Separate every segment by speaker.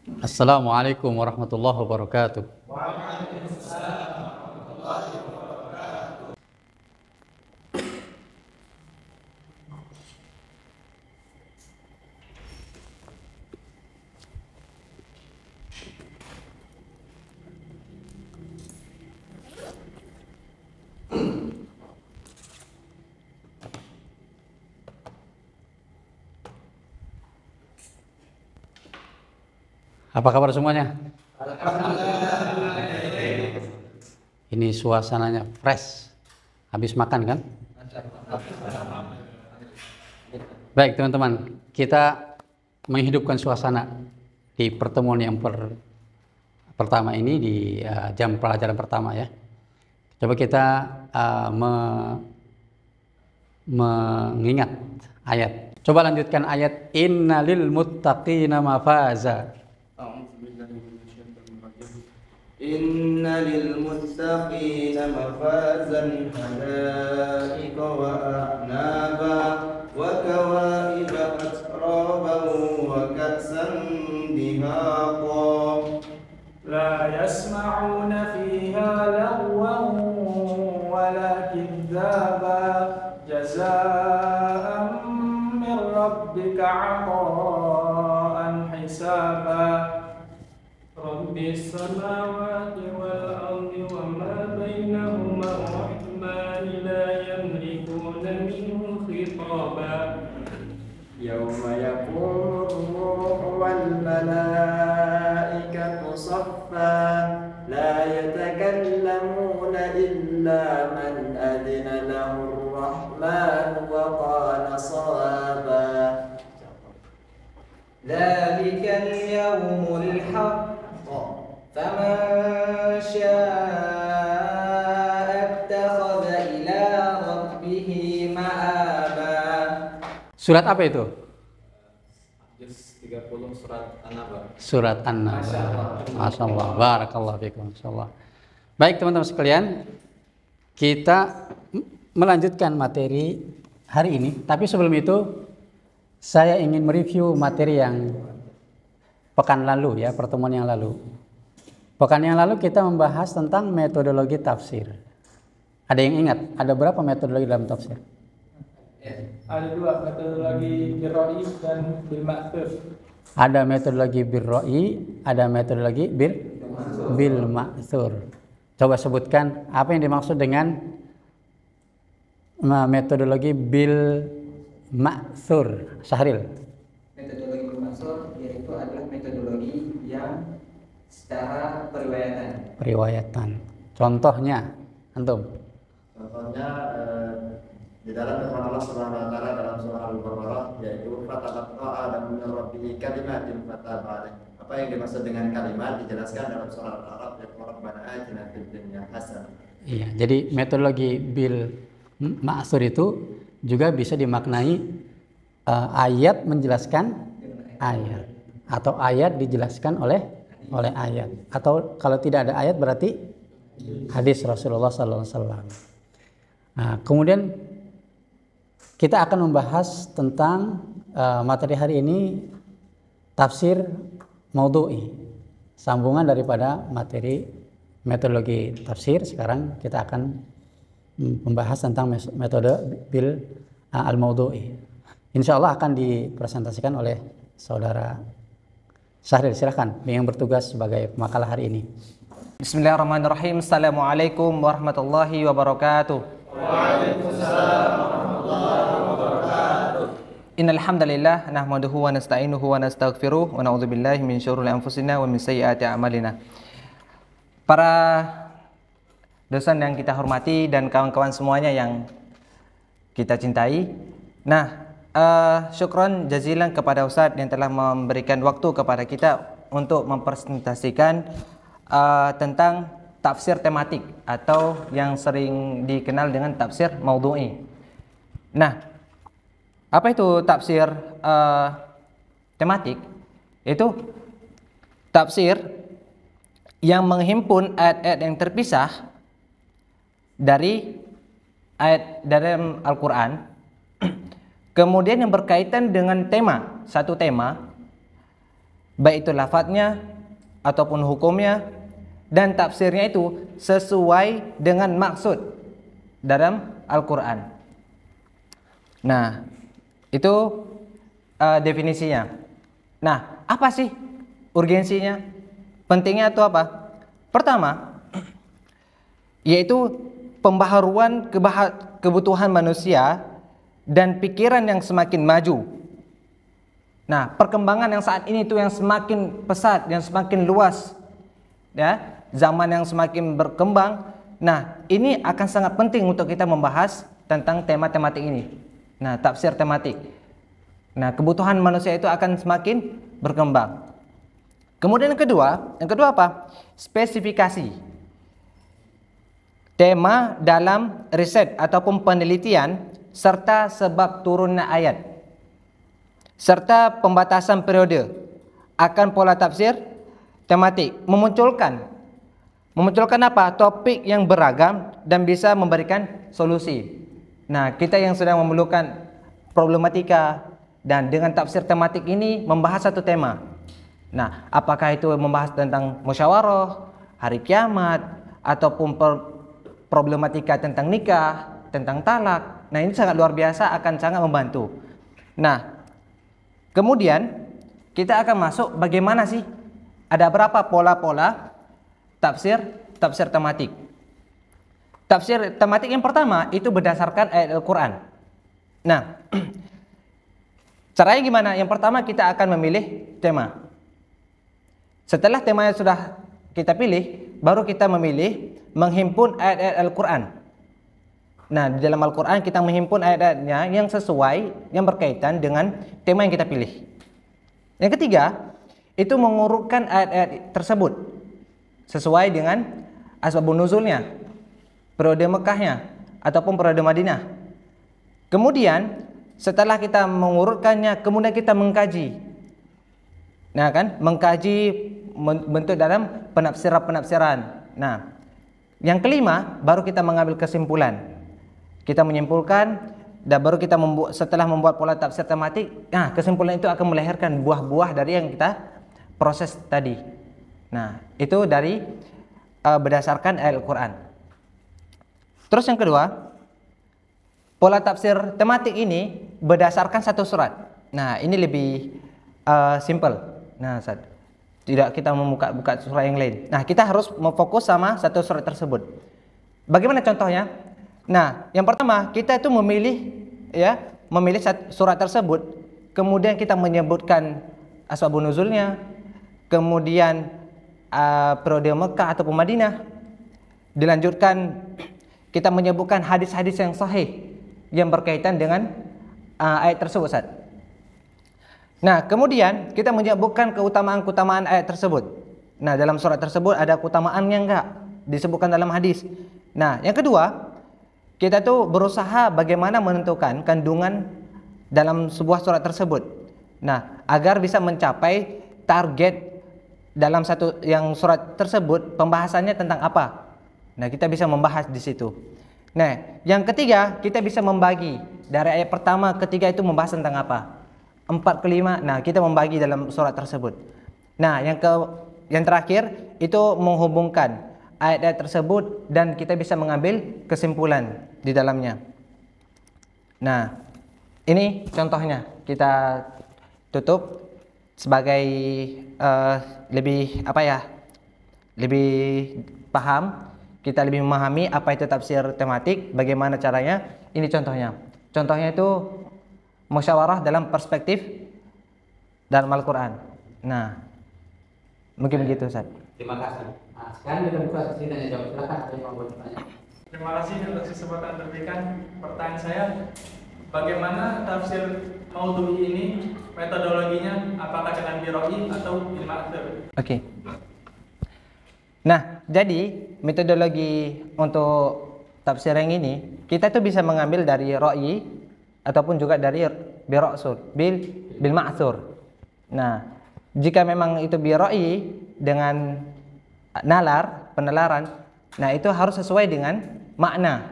Speaker 1: Assalamualaikum warahmatullahi wabarakatuh. Apa kabar semuanya? Ini suasananya fresh. Habis makan kan? Baik teman-teman, kita menghidupkan suasana di pertemuan yang pertama ini di jam pelajaran pertama ya. Coba kita mengingat ayat. Coba lanjutkan ayat innalil muttaqina mafaza.
Speaker 2: Inna lil muttaqina mafazan hada'iqa wa a'naba wa kawa'iba atraban wa ka'san dihaqa
Speaker 3: la yasma'una fiha lagwan wala kidzaba jazaa'an min rabbika 'ata'an hisaba Rabbis samawati wal ardi wa ma bainahuma rahmani la yamlikuna minhu khitaba
Speaker 2: Yawma yaqumu ruhu wal malaikatu saffa la yatakallamuna illa man adina lahu ar-rahman wa qala sawaba Dzalikal yawmul haqq faman syaa'a ittakhadha ila rabbih ma'aba.
Speaker 1: Surat apa itu?
Speaker 4: Juz 30 surat An-Naba.
Speaker 1: Surat An-Naba. Masyaallah. Barakallahu fikum. Masyaallah. Baik teman-teman sekalian, kita melanjutkan materi hari ini. Tapi sebelum itu, saya ingin mereview materi yang pekan lalu ya, pertemuan yang lalu. Pekan yang lalu kita membahas tentang metodologi tafsir. Ada yang ingat? Ada berapa metodologi dalam tafsir?
Speaker 3: Ada dua, metodologi birroi dan bil ma'thur.
Speaker 1: Ada metodologi birroi, ada metodologi bil ma'thur. Coba sebutkan apa yang dimaksud dengan metodologi bil ma'thur. Syahril.
Speaker 5: Metodologi bil ma'thur yaitu adalah metodologi yang secara
Speaker 1: Periwayatan. Contohnya, antum.
Speaker 6: Contohnya di dalam firman Allah Subhanahu wa taala dalam surah Al-Baqarah yaitu fatalaqa Adamu min rabbih kalimatin fataba alaih. Apa yang dimaksud dengan kalimat dijelaskan dalam surah Al-A'raf yaitu Rabbana atina fid dunya hasanah.
Speaker 1: Iya, jadi metodologi bil ma'thur itu juga bisa dimaknai ayat menjelaskan ayat atau ayat dijelaskan oleh ayat, atau kalau tidak ada ayat berarti hadis Rasulullah SAW. Nah, kemudian kita akan membahas tentang materi hari ini tafsir maudhu'i, sambungan daripada materi metodologi tafsir. Sekarang kita akan membahas tentang metode bil al-maudhu'i. Insya Allah akan dipresentasikan oleh saudara Syahril. Silakan yang bertugas sebagai pemakalah hari ini.
Speaker 7: Bismillahirrahmanirrahim. Assalamualaikum warahmatullahi wabarakatuh.
Speaker 2: Waalaikumsalam warahmatullahi wabarakatuh.
Speaker 7: Innal hamdalillah nahmaduhu wa nasta'inuhu wa nastaghfiruh wa na'udzubillahi min syururi anfusina wa min sayyiati a'malina. Para dosen yang kita hormati dan kawan-kawan semuanya yang kita cintai. Nah, syukron jazilan kepada Ustadz yang telah memberikan waktu kepada kita untuk mempresentasikan tentang tafsir tematik atau yang sering dikenal dengan tafsir maudhu'i. Nah, apa itu tafsir tematik? Itu tafsir yang menghimpun ayat-ayat yang terpisah dari ayat dalam Al-Quran, kemudian yang berkaitan dengan tema, satu tema, baik itu lafadznya ataupun hukumnya, dan tafsirnya itu sesuai dengan maksud dalam Al-Quran. Nah, itu definisinya. Nah, apa sih urgensinya? Pentingnya itu apa? Pertama, yaitu pembaharuan kebutuhan manusia dan pikiran yang semakin maju. Nah, perkembangan yang saat ini itu yang semakin pesat, yang semakin luas, ya, zaman yang semakin berkembang. Nah, ini akan sangat penting untuk kita membahas tentang tema-tematik ini. Nah, tafsir tematik. Nah, kebutuhan manusia itu akan semakin berkembang. Kemudian yang kedua apa? Spesifikasi. Tema dalam riset ataupun penelitian serta sebab turunnya ayat, serta pembatasan periode akan pola tafsir tematik, memunculkan apa? Topik yang beragam dan bisa memberikan solusi. Nah, kita yang sedang memerlukan problematika dan dengan tafsir tematik ini membahas satu tema. Nah, apakah itu membahas tentang musyawarah, hari kiamat, ataupun problematika tentang nikah, tentang talak. Nah, ini sangat luar biasa, akan sangat membantu. Nah, kemudian kita akan masuk bagaimana sih, ada berapa pola-pola tafsir tematik. Tafsir tematik yang pertama itu berdasarkan ayat Al-Quran. Nah, caranya gimana? Yang pertama kita akan memilih tema. Setelah temanya sudah kita pilih, baru kita memilih menghimpun ayat-ayat Al-Quran. Nah, di dalam Al-Quran kita menghimpun ayat-ayatnya yang sesuai, yang berkaitan dengan tema yang kita pilih. Yang ketiga, itu mengurutkan ayat-ayat tersebut sesuai dengan asbabun nuzulnya, periode Mekahnya ataupun periode Madinah. Kemudian setelah kita mengurutkannya, kemudian kita mengkaji. Nah, kan, mengkaji bentuk dalam penafsiran. Nah, yang kelima baru kita mengambil kesimpulan. Kita menyimpulkan dan baru kita setelah membuat pola tafsir tematik, nah, kesimpulan itu akan melahirkan buah-buah dari yang kita proses tadi. Nah, itu dari berdasarkan ayat Al-Quran. Terus yang kedua, pola tafsir tematik ini berdasarkan satu surat. Nah, ini lebih simple. Nah, tidak kita membuka surat yang lain. Nah, kita harus memfokus sama satu surat tersebut. Bagaimana contohnya? Nah, yang pertama kita itu memilih surat tersebut, kemudian kita menyebutkan asbabun nuzulnya, kemudian periode Mekah ataupun Madinah. Dilanjutkan kita menyebutkan hadis-hadis yang sahih yang berkaitan dengan ayat tersebut, Ustaz. Nah, kemudian kita menyebutkan keutamaan-keutamaan ayat tersebut. Nah, dalam surat tersebut ada keutamaannya enggak? Disebutkan dalam hadis. Nah, yang kedua, kita tuh berusaha bagaimana menentukan kandungan dalam sebuah surat tersebut. Nah, agar bisa mencapai target dalam satu yang surat tersebut, pembahasannya tentang apa. Nah, kita bisa membahas di situ. Nah, yang ketiga, kita bisa membagi dari ayat pertama ke ketiga itu membahas tentang apa. 4 ke 5, nah kita membagi dalam surat tersebut. Nah, yang terakhir itu menghubungkan ayat-ayat tersebut dan kita bisa mengambil kesimpulan di dalamnya. Nah, ini contohnya. Kita tutup sebagai lebih paham, kita lebih memahami apa itu tafsir tematik, bagaimana caranya. Ini contohnya. Contohnya itu musyawarah dalam perspektif dalam Al-Quran. Nah, mungkin begitu, Ustaz.
Speaker 1: Terima kasih. Nah, sekarang kita buka sesi tanya jawab. Silakan, ada yang mau bertanya.
Speaker 3: Terima kasih atas kesempatan diberikan. Pertanyaan saya, bagaimana tafsir maudhu'i ini, metodologinya, apakah dengan biroi atau bil ma'thur?
Speaker 7: Oke. Nah, jadi metodologi untuk tafsir yang ini kita tuh bisa mengambil dari ro'i ataupun juga dari bil ma'thur. Nah, jika memang itu biroi dengan penalaran, nah itu harus sesuai dengan makna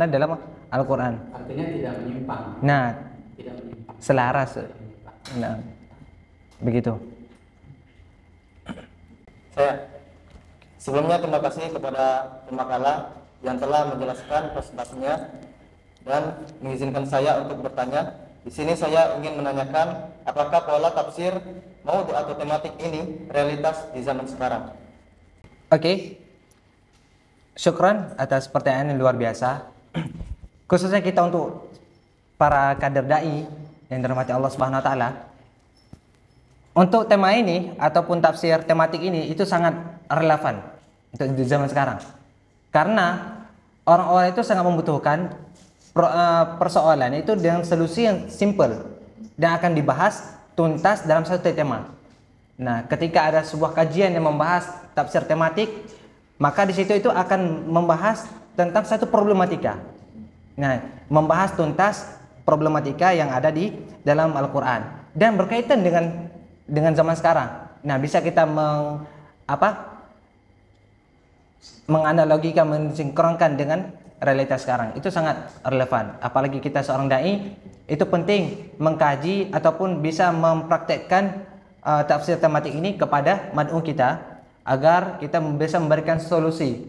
Speaker 7: dalam Al-Quran.
Speaker 1: Artinya tidak menyimpang.
Speaker 7: Nah,
Speaker 1: Tidak menyimpang.
Speaker 7: selaras. Nah, Begitu.
Speaker 8: Sebelumnya terima kasih kepada pemakalah yang telah menjelaskan presentasinya dan mengizinkan saya untuk bertanya. Di sini saya ingin menanyakan apakah pola tafsir maudhu atau tematik ini realitas di zaman sekarang.
Speaker 7: Oke. Syukran atas pertanyaan yang luar biasa. Khususnya kita untuk para kader dai yang dirahmati Allah Subhanahu wa taala. Untuk tema ini ataupun tafsir tematik ini itu sangat relevan untuk di zaman sekarang. Karena orang-orang itu sangat membutuhkan persoalan itu dengan solusi yang simple dan akan dibahas tuntas dalam satu tema. Nah, ketika ada sebuah kajian yang membahas tafsir tematik, maka di situ itu akan membahas tentang satu problematika. Nah, membahas tuntas problematika yang ada di dalam Al-Qur'an dan berkaitan dengan zaman sekarang. Nah, bisa kita menganalogikan, mensinkronkan dengan realitas sekarang. Itu sangat relevan. Apalagi kita seorang dai, itu penting mengkaji ataupun bisa mempraktekkan tafsir tematik ini kepada mad'u kita agar kita bisa memberikan solusi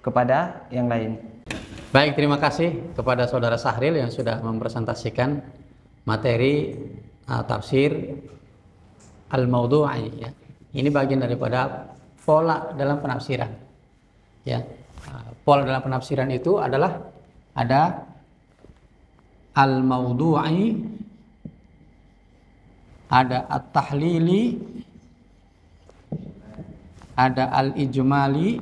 Speaker 7: kepada yang lain.
Speaker 1: Baik, terima kasih kepada Saudara Sahril yang sudah mempresentasikan materi tafsir al-maudhu'i ya. Ini bagian daripada pola dalam penafsiran. Ya. Pola dalam penafsiran itu adalah ada al-maudhu'i, ada at-tahlili, ada al-ijmali,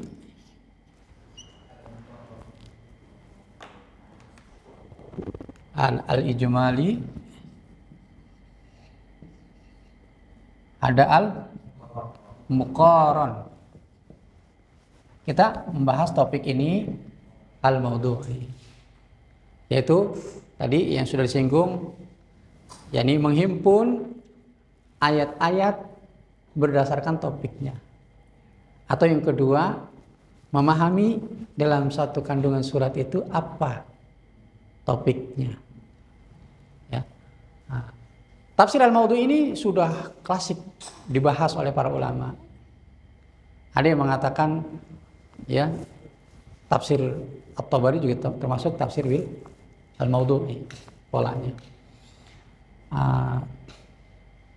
Speaker 1: al-ijmali, ada al-muqaran. Kita membahas topik ini al-maudhu'i, yaitu tadi yang sudah disinggung, yakni menghimpun ayat-ayat berdasarkan topiknya. Atau yang kedua, memahami dalam satu kandungan surat itu apa topiknya. Ya. Nah, tafsir al-maudhu'i ini sudah klasik dibahas oleh para ulama. Ada yang mengatakan ya tafsir At-Tabari juga termasuk tafsir bil al-maudhu'i polanya. Nah,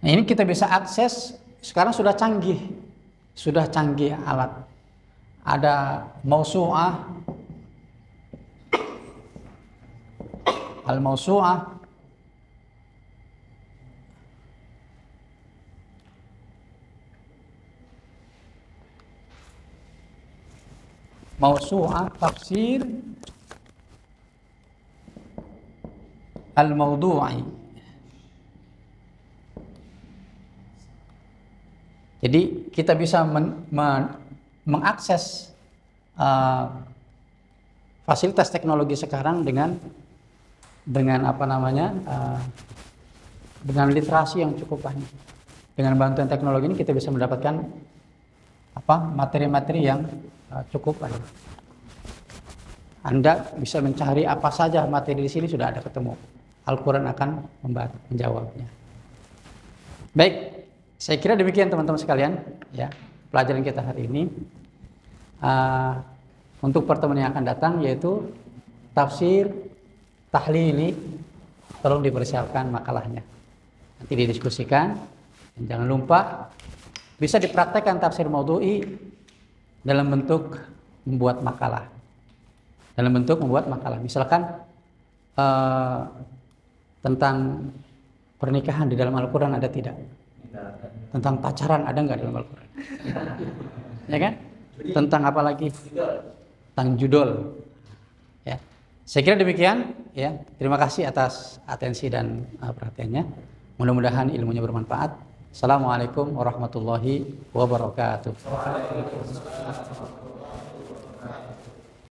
Speaker 1: ini kita bisa akses sekarang sudah canggih alat. Ada mausu'ah, al-mausu'ah, mausu'ah tafsir al-maudhu'i. Jadi kita bisa mengakses fasilitas teknologi sekarang dengan dengan literasi yang cukup banyak. Dengan bantuan teknologi ini kita bisa mendapatkan materi-materi yang cukup banyak. Anda bisa mencari apa saja materi di sini sudah ada ketemu. Al-Quran akan menjawabnya. Baik, saya kira demikian teman-teman sekalian ya pelajaran kita hari ini. Untuk pertemuan yang akan datang yaitu tafsir tahlili, tolong dipersiapkan makalahnya. Nanti didiskusikan. Dan jangan lupa bisa dipraktekkan tafsir maudhu'i dalam bentuk membuat makalah. Misalkan tentang pernikahan di dalam Al-Quran ada tidak? Tentang pacaran ada nggak dalam Al-Quran? Ya kan? Tentang apa lagi? Tentang judul. Ya. Saya kira demikian. Ya. Terima kasih atas atensi dan perhatiannya. Mudah-mudahan ilmunya bermanfaat. Assalamualaikum warahmatullahi wabarakatuh.